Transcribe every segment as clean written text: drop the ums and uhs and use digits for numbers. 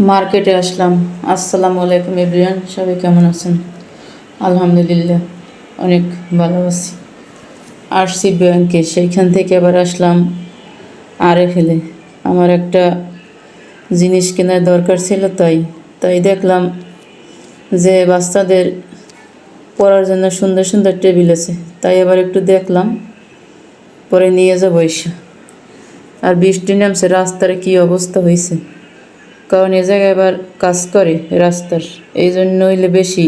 মার্কেটে আসলাম। আসসালামু আলাইকুম এভরিওয়ান, সবাই কেমন আছেন? আলহামদুলিল্লাহ অনেক ভালো আছি। আসছি ব্যাংকে, সেইখান থেকে আবার আসলাম ফেলে আমার একটা জিনিস কেনার দরকার ছিল, তাই তাই দেখলাম যে বাচ্চাদের পড়ার জন্য সুন্দর সুন্দর টেবিল আছে, তাই আবার একটু দেখলাম, পরে নিয়ে যাবো এসে। আর বৃষ্টি নামছে, রাস্তার কী অবস্থা হয়েছে, কারণ এ জায়গায় আবার কাজ করে রাস্তার, এই জন্য হইলে বেশি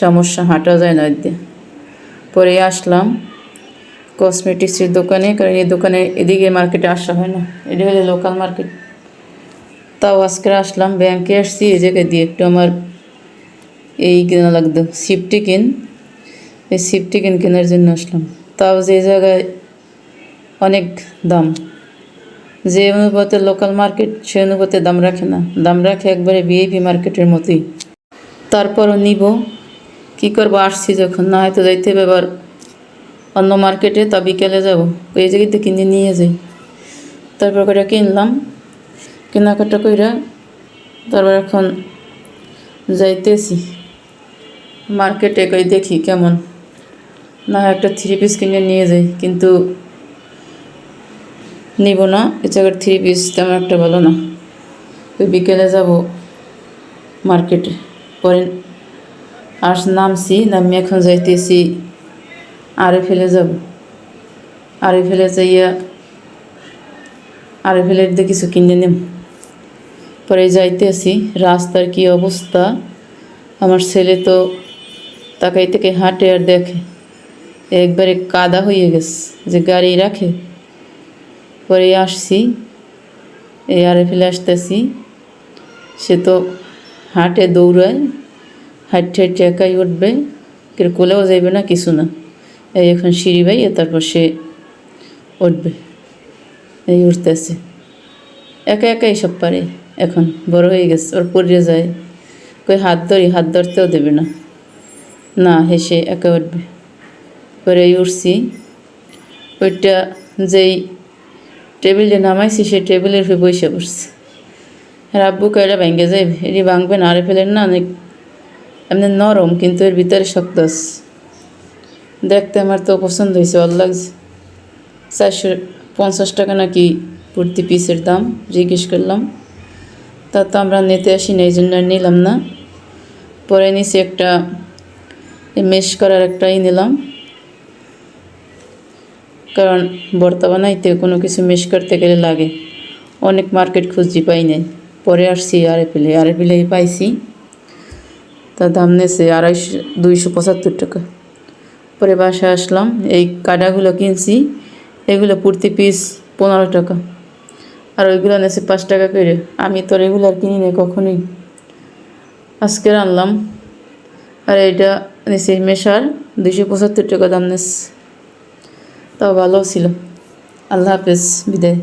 সমস্যা, হাঁটা যায় না এদিকে। পরে আসলাম কসমেটিক্সের দোকানে, কারণ এই দোকানে এদিকে মার্কেটে আসা হয় না, এটা হলে লোকাল মার্কেট। তাও আজকে আসলাম, ব্যাংকে আসছি এই জায়গায় দিয়ে একটু আমার এই কেনা লাগতো সিফটিকিন, এই সিফটিকিন কেনার জন্য আসলাম। তাও যে জায়গায় অনেক দাম, যে অনুপাতে লোকাল মার্কেট সে অনুপাতে দাম রাখে না, দাম রাখে একবারে ভিআইপি মার্কেটের মতোই। তারপরও নিব, কী করবো, আসছি যখন, না হয়তো যাইতে হবে এবার অন্য মার্কেটে, তা বিকেলে যাবো, এই জায়গাতে কিনে নিয়ে যাই। তারপর করে কিনলাম, কেনাকাটা কইরা তারপর এখন যাইতেছি মার্কেটে, কই দেখি কেমন, না একটা 3 পিস কিনে নিয়ে যাই, কিন্তু নিব না, এ জায়গার 3 পিস তেমন একটা ভালো না। ওই বিকেলে যাব মার্কেটে। পরে নামছি, নামিয়ে এখন যাইতেছি ফেলে যাব। ফেলে যাইয়া ফেলের দিয়ে কিছু কিনে নেব। পরে যাইতেছি, রাস্তার কি অবস্থা, আমার ছেলে তো তাকাই থেকে হাঁটে আর দেখে একবারে কাদা হয়ে গেছে, যে গাড়ি রাখে। পরে আসছি, এই ফেলে আসতেছি, সে তো হাঁটে দৌড়ায়, হাঁটতে হাঁটতে একাই উঠবে, কেউ কোলেও যাইবে না, কিছু না। এই এখন সিঁড়ি বাইয়ে তারপর সে উঠবে, এই উঠতেছে একা একাই সব পারে, এখন বড় হয়ে গেছে, ওর পড়ে যায়, কই হাত ধরি, হাত ধরতেও দেবে না, না হেসে একা উঠবে। পরে উঠছি, ওইটা যেই টেবিলে নামাইছি সেই টেবিলের উপরে বসে পড়ছে। আব্বু কয়টা ভেঙে যায়, এটি ভাঙবে না, ফেলেন না, অনেক এমনি নরম, কিন্তু এর ভিতরে শক্ত আছে। দেখতে আমার তো পছন্দ হয়েছে, ভালো লাগছে। 450 টাকা নাকি প্রতি পিসের দাম, জিজ্ঞেস করলাম। তা তো আমরা নিতে আসি না, এই জন্য নিলাম না। পরে নিছি একটা মেশ করার একটাই নিলাম, কারণ ভর্তা বানাইতে কোনো কিছু মেশ করতে গেলে লাগে, অনেক মার্কেট খুঁজি পাই নাই। পরে আসছি আরএফএলে পাইছি, তার দাম নিয়েছে 275 টাকা। পরে বাসায় আসলাম, এই কাটাগুলো কিনছি, এগুলো প্রতি পিস 15 টাকা, আর ওইগুলো নিয়েছে 5 টাকা করে। আমি তো রেগুলার কিনি না কখনোই, আজকে আনলাম। আর এইটা নিয়েছে মেশার 275 টাকা দাম নিয়েছে, তাও ভালো ছিল। আল্লাহ হাফেজ, বিদায়।